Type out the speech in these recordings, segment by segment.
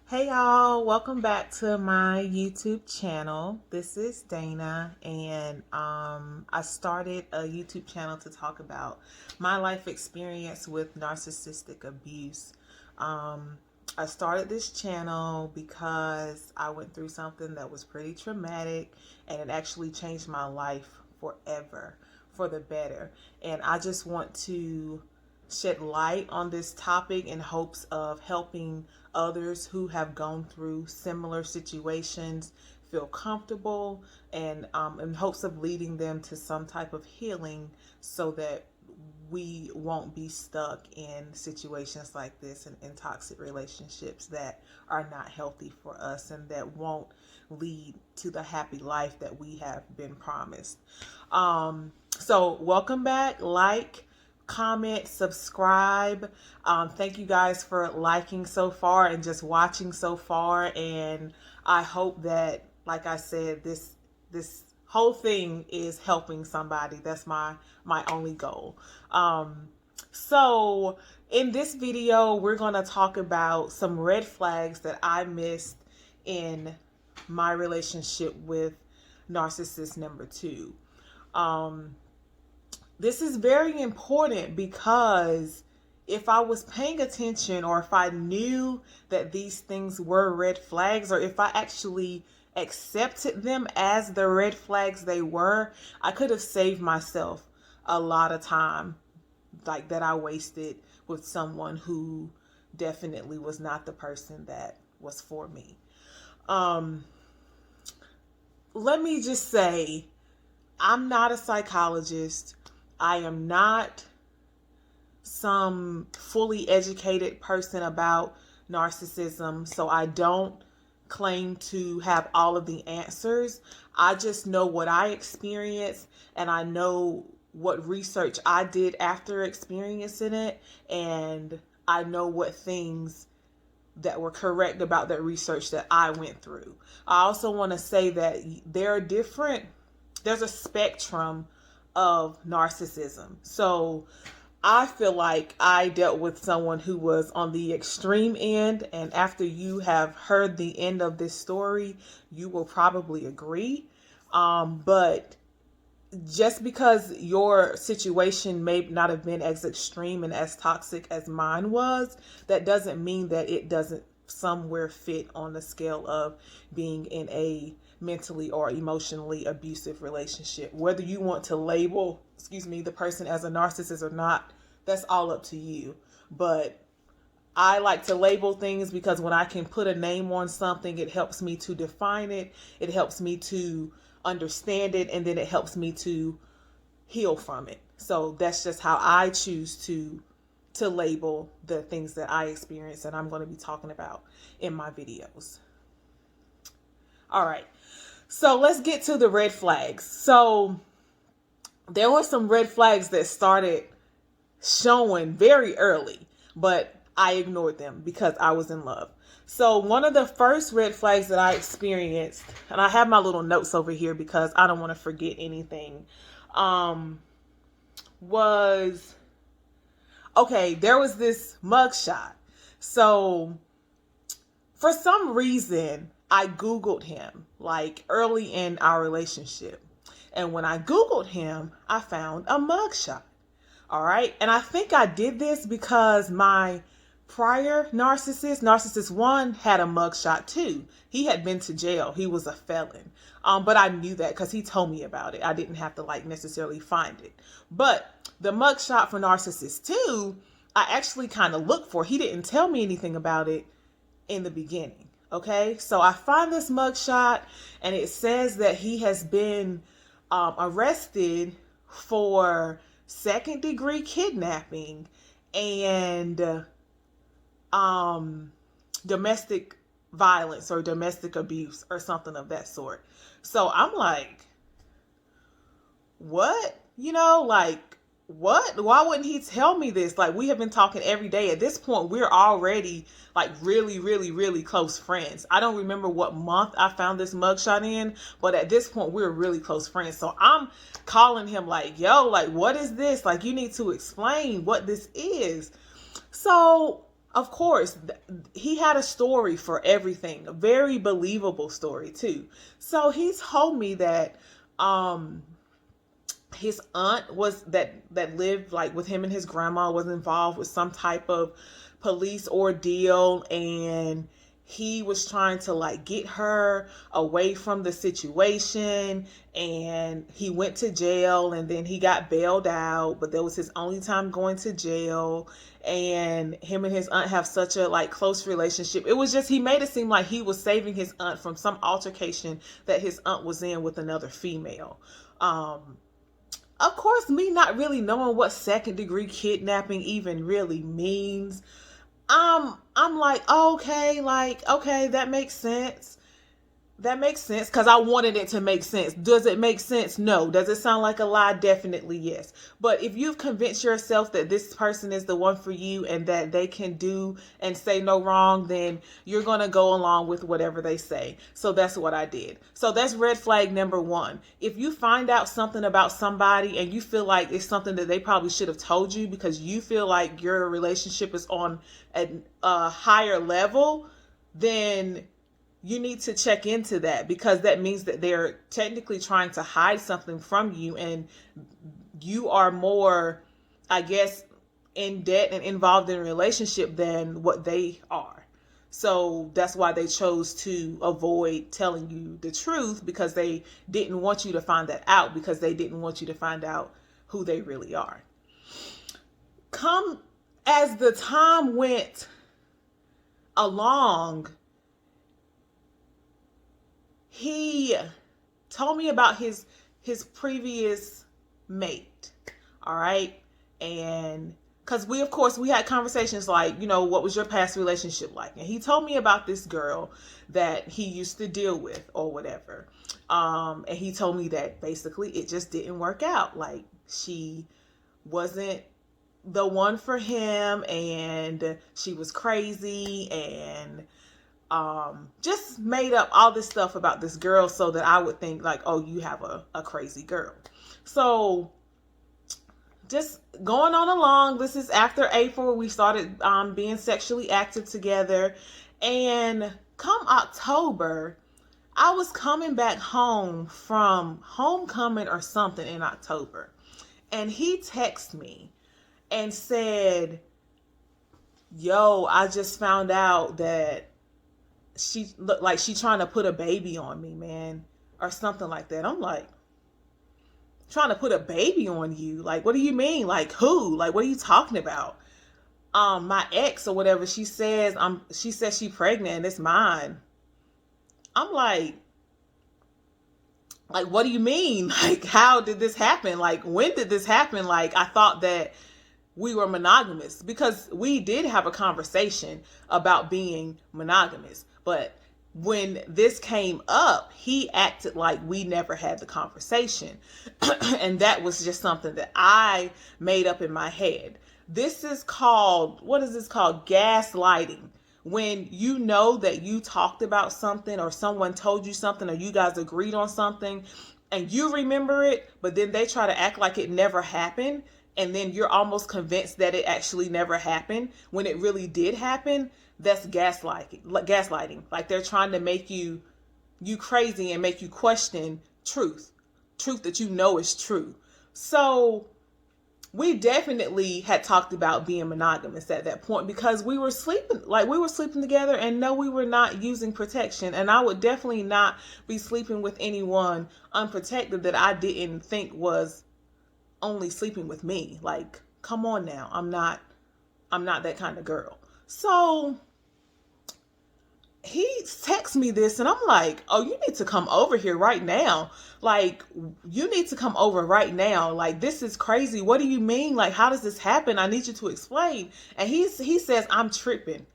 Hey y'all, welcome back to my YouTube channel. This is Dana, and I started a YouTube channel to talk about my life experience with narcissistic abuse. I started this channel because I went through something that was pretty traumatic, and it actually changed my life forever for the better. And I just want to shed light on this topic in hopes of helping others who have gone through similar situations feel comfortable, and in hopes of leading them to some type of healing so that we won't be stuck in situations like this and in toxic relationships that are not healthy for us and that won't lead to the happy life that we have been promised. So welcome back. Comment, subscribe. Thank you guys for liking so far and just watching so far. And I hope that, like I said, this whole thing is helping somebody. That's my only goal. So in this video, we're going to talk about some red flags that I missed in my relationship with narcissist number 2. This is very important because if I was paying attention, or if I knew that these things were red flags, or if I actually accepted them as the red flags they were, I could have saved myself a lot of time like that I wasted with someone who definitely was not the person that was for me. Let me just say, I'm not a psychologist. I am not some fully educated person about narcissism, so I don't claim to have all of the answers. I just know what I experienced, and I know what research I did after experiencing it, and I know what things that were correct about that research that I went through. I also want to say that there's a spectrum of narcissism. So I feel like I dealt with someone who was on the extreme end, and after you have heard the end of this story, you will probably agree. But just because your situation may not have been as extreme and as toxic as mine was, that doesn't mean that it doesn't somewhere fit on the scale of being in a mentally or emotionally abusive relationship. Whether you want to label, the person as a narcissist or not, that's all up to you. But I like to label things because when I can put a name on something, it helps me to define it. It helps me to understand it, and then it helps me to heal from it. So that's just how I choose to label the things that I experience and I'm going to be talking about in my videos. All right. So let's get to the red flags. So there were some red flags that started showing very early, but I ignored them because I was in love. So one of the first red flags that I experienced, and I have my little notes over here because I don't want to forget anything, there was this mugshot. So for some reason, I Googled him like early in our relationship. And when I Googled him, I found a mugshot. All right. And I think I did this because my prior narcissist 1, had a mugshot too. He had been to jail. He was a felon. But I knew that because he told me about it. I didn't have to necessarily find it. But the mugshot for narcissist 2, I actually kind of looked for. He didn't tell me anything about it in the beginning. Okay, so I find this mugshot, and it says that he has been arrested for second-degree kidnapping and domestic violence or domestic abuse or something of that sort. So I'm like, what? What? Why wouldn't he tell me this? We have been talking every day. At this point, we're already really, really, really close friends. I don't remember what month I found this mugshot in, but at this point, we're really close friends. So I'm calling him yo, what is this? You need to explain what this is. So of course, he had a story for everything, a very believable story too. So he told me that his aunt was that lived like with him, and his grandma was involved with some type of police ordeal, and he was trying to like get her away from the situation, and he went to jail, and then he got bailed out, but that was his only time going to jail. And him and his aunt have such a like close relationship. It was just, he made it seem like he was saving his aunt from some altercation that his aunt was in with another female. Of course, me not really knowing what second degree kidnapping even really means, I'm like, okay, that makes sense. That makes sense, because I wanted it to make sense. Does it make sense? No. Does it sound like a lie? Definitely yes. But if you've convinced yourself that this person is the one for you and that they can do and say no wrong, then you're going to go along with whatever they say. So that's what I did. So that's red flag number one. If you find out something about somebody and you feel like it's something that they probably should have told you because you feel like your relationship is on a higher level, then you need to check into that, because that means that they're technically trying to hide something from you, and you are more, I guess, in debt and involved in a relationship than what they are. So that's why they chose to avoid telling you the truth, because they didn't want you to find that out, because they didn't want you to find out who they really are. As the time went along, he told me about his previous mate. All right. And because we had conversations like, what was your past relationship like? And he told me about this girl that he used to deal with or whatever. And he told me that basically it just didn't work out. Like, she wasn't the one for him, and she was crazy, and just made up all this stuff about this girl so that I would think like, oh, you have a crazy girl. So just going on along, this is after April, we started being sexually active together. And come October, I was coming back home from homecoming or something in October. And he texted me and said, yo, I just found out that she looked like she trying to put a baby on me, man, or something like that. I'm like, trying to put a baby on you? Like, what do you mean? Like, who? Like, what are you talking about? My ex or whatever, she says she pregnant and it's mine. I'm like, what do you mean? Like, how did this happen? Like, when did this happen? Like, I thought that we were monogamous, because we did have a conversation about being monogamous. But when this came up, he acted like we never had the conversation. And that was just something that I made up in my head. This is called, what is this called? Gaslighting. When you know that you talked about something, or someone told you something, or you guys agreed on something and you remember it, but then they try to act like it never happened. And then you're almost convinced that it actually never happened when it really did happen. That's gaslighting. Like, they're trying to make you crazy and make you question truth that you know is true. So we definitely had talked about being monogamous at that point, because we were sleeping together, and no, we were not using protection. And I would definitely not be sleeping with anyone unprotected that I didn't think was only sleeping with me. Like, come on now. I'm not that kind of girl. So he texts me this, and I'm like, oh, you need to come over here right now. Like, you need to come over right now. Like, this is crazy. What do you mean? Like, how does this happen? I need you to explain. And he says, I'm tripping.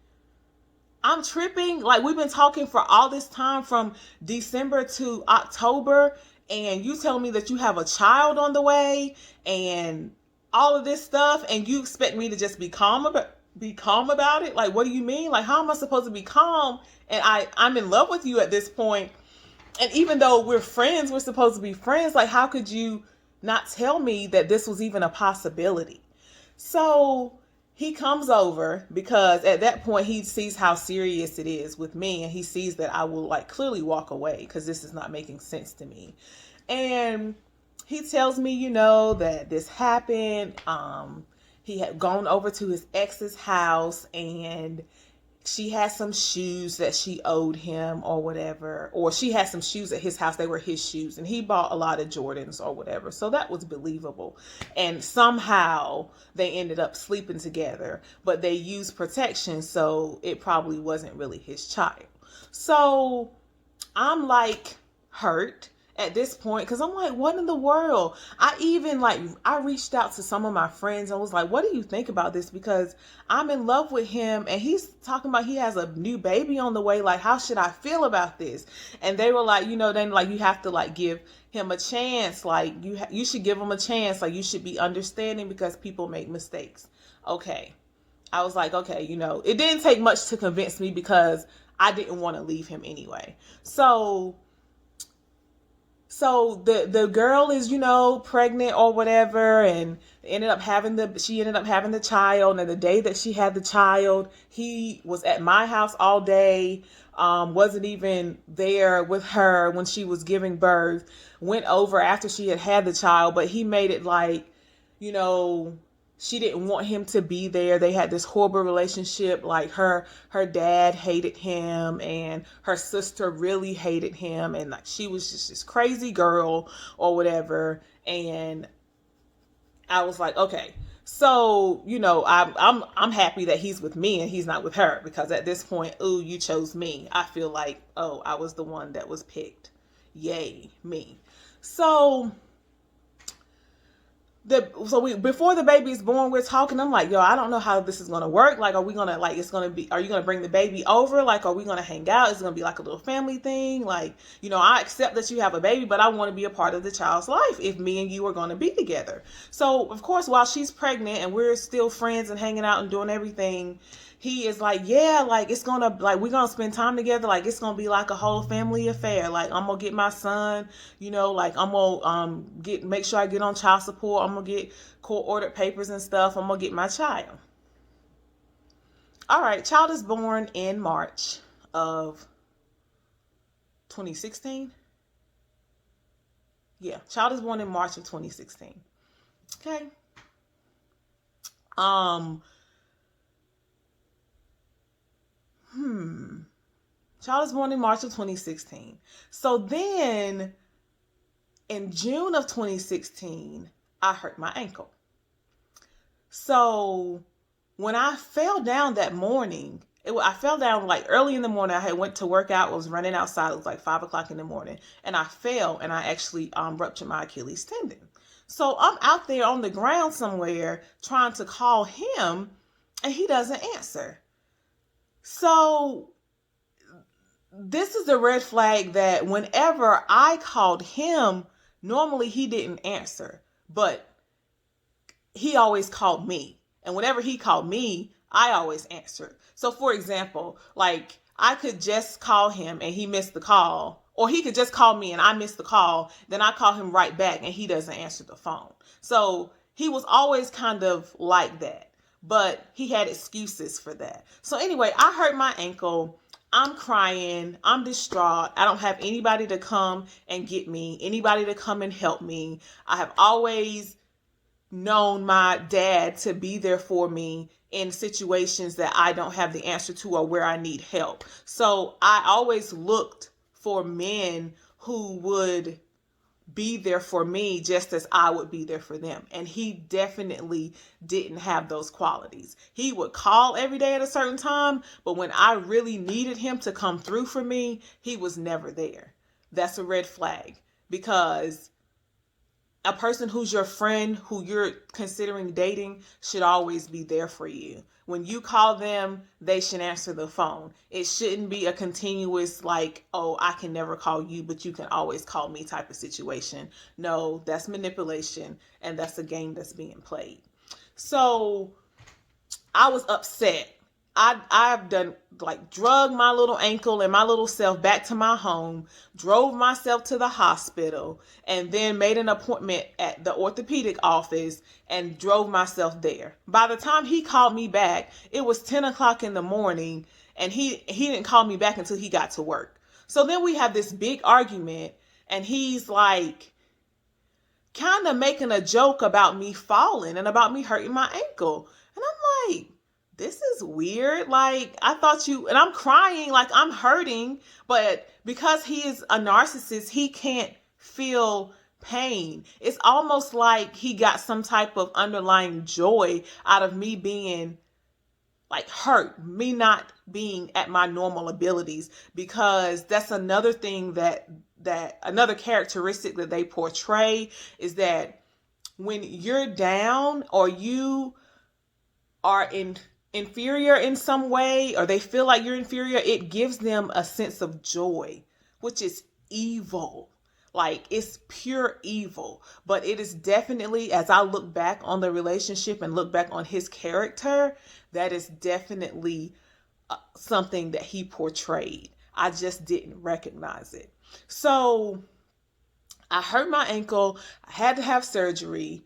Like, we've been talking for all this time from December to October, and you tell me that you have a child on the way and all of this stuff, and you expect me to just be calm about it? Like, what do you mean? Like, how am I supposed to be calm? And I'm in love with you at this point. And even though we're friends, we're supposed to be friends. Like, how could you not tell me that this was even a possibility? So he comes over because at that point he sees how serious it is with me, and he sees that I will like clearly walk away because this is not making sense to me. And he tells me, that this happened. He had gone over to his ex's house, and she had some shoes that she owed him or whatever, or she had some shoes at his house. They were his shoes, and he bought a lot of Jordans or whatever. So that was believable. And somehow they ended up sleeping together, but they used protection. So it probably wasn't really his child. So I'm like hurt at this point, because I'm like, what in the world? I reached out to some of my friends and was like, what do you think about this? Because I'm in love with him, and he's talking about he has a new baby on the way. Like, how should I feel about this? And they were like, then like you have to like give him a chance. Like you should give him a chance. Like you should be understanding because people make mistakes. Okay. I was like, okay, it didn't take much to convince me because I didn't want to leave him anyway. So the girl is, pregnant or whatever, and she ended up having the child. And the day that she had the child, he was at my house all day, wasn't even there with her when she was giving birth, went over after she had the child, but he made it like, she didn't want him to be there. They had this horrible relationship. Like her dad hated him, and her sister really hated him. And like, she was just this crazy girl or whatever. And I was like, okay, so, I'm happy that he's with me and he's not with her, because at this point, ooh, you chose me. I feel like, oh, I was the one that was picked. Yay, me. So before the baby is born, we're talking. I'm like, yo, I don't know how this is gonna work. Like, are you gonna bring the baby over? Like, are we gonna hang out? Is it gonna be like a little family thing? Like, I accept that you have a baby, but I want to be a part of the child's life if me and you are gonna be together. So of course, while she's pregnant and we're still friends and hanging out and doing everything, he is like, yeah, like we're gonna spend time together. Like, it's gonna be like a whole family affair. Like, I'm gonna get my son, like I'm gonna make sure I get on child support. I'm gonna get court-ordered papers and stuff. I'm gonna get my child. All right, child is born in March of 2016. Yeah, child is born in March of 2016. Okay. Child is born in March of 2016. So then in June of 2016, I hurt my ankle. So when I fell down that morning, I fell down like early in the morning. I had went to work out, was running outside. It was like 5:00 in the morning, and I fell and I actually ruptured my Achilles tendon. So I'm out there on the ground somewhere trying to call him, and he doesn't answer. So this is a red flag that whenever I called him, normally he didn't answer, but he always called me. And whenever he called me, I always answered. So for example, like I could just call him and he missed the call, or he could just call me and I missed the call. Then I call him right back and he doesn't answer the phone. So he was always kind of like that, but he had excuses for that. So anyway, I hurt my ankle. I'm crying. I'm distraught. I don't have anybody to come and get me, anybody to come and help me. I have always known my dad to be there for me in situations that I don't have the answer to or where I need help. So I always looked for men who would be there for me just as I would be there for them. And he definitely didn't have those qualities. He would call every day at a certain time, but when I really needed him to come through for me, he was never there. That's a red flag, because a person who's your friend, who you're considering dating, should always be there for you. When you call them, they should answer the phone. It shouldn't be a continuous like, oh, I can never call you, but you can always call me type of situation. No, that's manipulation, and that's a game that's being played. So I was upset I've done like drug my little ankle and my little self back to my home, drove myself to the hospital, and then made an appointment at the orthopedic office and drove myself there. By the time he called me back, it was 10 o'clock in the morning, and he didn't call me back until he got to work. So then we have this big argument, and he's like kind of making a joke about me falling and about me hurting my ankle. And I'm like, this is weird. Like, I thought you, and I'm crying, like I'm hurting, but because he is a narcissist, he can't feel pain. It's almost like he got some type of underlying joy out of me being like hurt, me not being at my normal abilities, because that's another thing that another characteristic that they portray is that when you're down or you are inferior in some way, or they feel like you're inferior, it gives them a sense of joy, which is evil. Like, it's pure evil. But it is definitely, as I look back on the relationship and look back on his character, that is definitely something that he portrayed. I just didn't recognize it. So I hurt my ankle. I had to have surgery.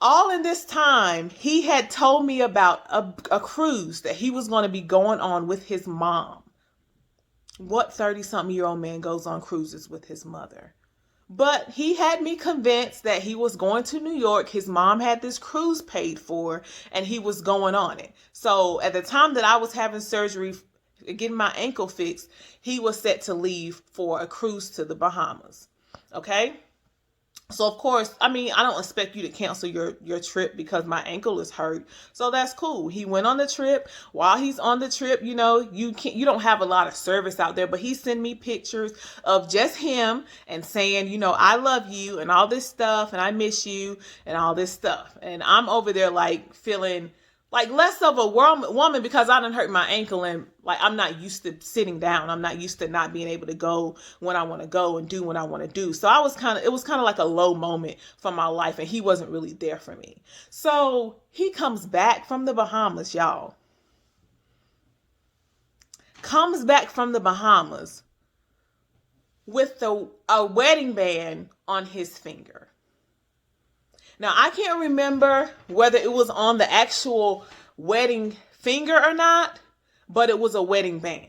All in this time, he had told me about a cruise that he was going to be going on with his mom. What 30-something-year-old man goes on cruises with his mother? But he had me convinced that he was going to New York. His mom had this cruise paid for, and he was going on it. So at the time that I was having surgery, getting my ankle fixed, he was set to leave for a cruise to the Bahamas. Okay? So of course, I mean, I don't expect you to cancel your trip because my ankle is hurt. So that's cool. He went on the trip. While he's on the trip, you know, you don't have a lot of service out there, but he sent me pictures of just him and saying, you know, I love you and all this stuff, and I miss you and all this stuff. And I'm over there like feeling like less of a woman because I done hurt my ankle, and like I'm not used to sitting down. I'm not used to not being able to go when I want to go and do what I want to do. So it was kind of like a low moment for my life, and he wasn't really there for me. So he comes back from the Bahamas, y'all. Comes back from the Bahamas with a wedding band on his finger. Now, I can't remember whether it was on the actual wedding finger or not, but it was a wedding band.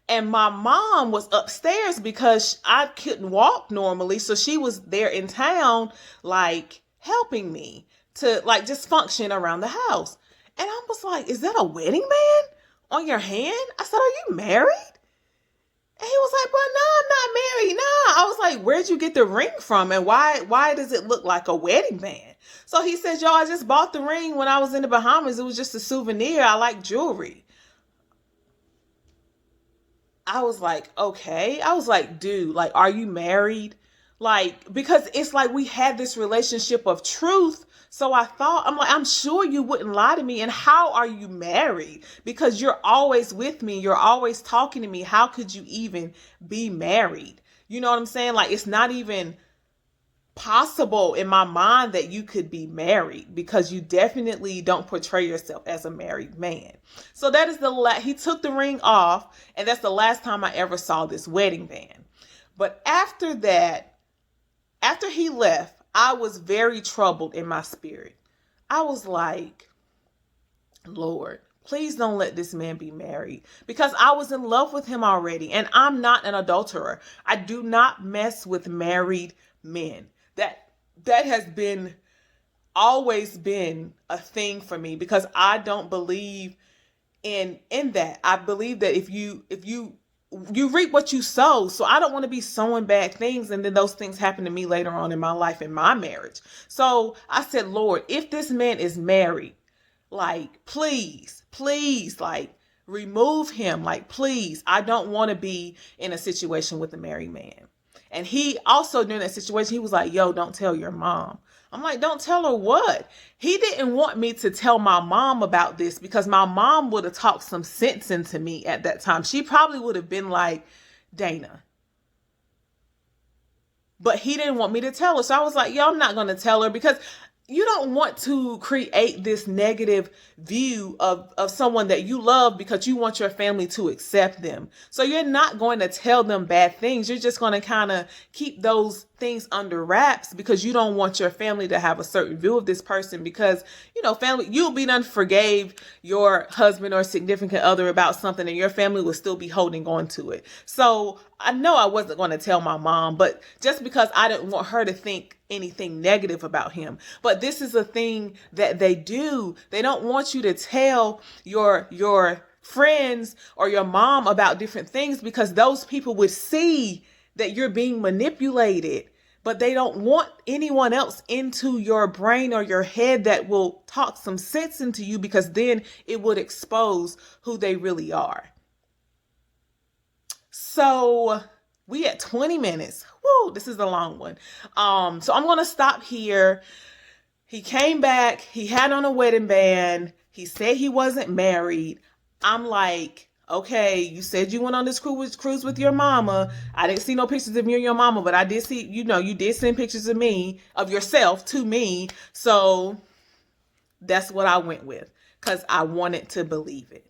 And my mom was upstairs because I couldn't walk normally. So she was there in town, like helping me to like just function around the house. And I was like, is that a wedding band on your hand? I said, are you married? And he was like, well, no, I'm not married. Nah. I was like, where'd you get the ring from? And why does it look like a wedding band? So he says, yo, I just bought the ring when I was in the Bahamas. It was just a souvenir. I like jewelry. I was like, okay. I was like, dude, like, are you married? Like, because it's like we had this relationship of truth. So I'm like, I'm sure you wouldn't lie to me. And how are you married? Because you're always with me. You're always talking to me. How could you even be married? You know what I'm saying? Like, it's not even possible in my mind that you could be married, because you definitely don't portray yourself as a married man. So that is he took the ring off, and that's the last time I ever saw this wedding band. But after that, after he left, I was very troubled in my spirit. I was like, Lord, please don't let this man be married, because I was in love with him already, and I'm not an adulterer. I do not mess with married men. That has always been a thing for me, because I don't believe in that. I believe that if you reap what you sow. So I don't want to be sowing bad things, and then those things happen to me later on in my life, in my marriage. So I said, Lord, if this man is married, like, please, like, remove him. Like, please, I don't want to be in a situation with a married man. And he also, during that situation, he was like, yo, don't tell your mom. I'm like, don't tell her what? He didn't want me to tell my mom about this, because my mom would have talked some sense into me at that time. She probably would have been like, Dana. But he didn't want me to tell her. So I was like, yo, I'm not going to tell her, because you don't want to create this negative view of someone that you love because you want your family to accept them. So you're not going to tell them bad things. You're just going to kind of keep those things under wraps because you don't want your family to have a certain view of this person because, you know, family, you'll be done forgave your husband or significant other about something and your family will still be holding on to it. So I know I wasn't going to tell my mom, but just because I didn't want her to think anything negative about him. But this is a thing that they do. They don't want you to tell your friends or your mom about different things because those people would see that you're being manipulated. But they don't want anyone else into your brain or your head that will talk some sense into you because then it would expose who they really are. So we at 20 minutes. Woo, this is a long one. So I'm going to stop here. He came back. He had on a wedding band. He said he wasn't married. I'm like, okay, you said you went on this cruise with your mama. I didn't see no pictures of you and your mama, but I did see, you know, you did send pictures of me, of yourself to me. So that's what I went with because I wanted to believe it.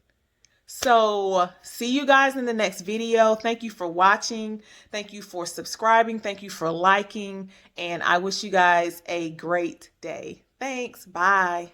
So see you guys in the next video. Thank you for watching. Thank you for subscribing. Thank you for liking. And I wish you guys a great day. Thanks. Bye.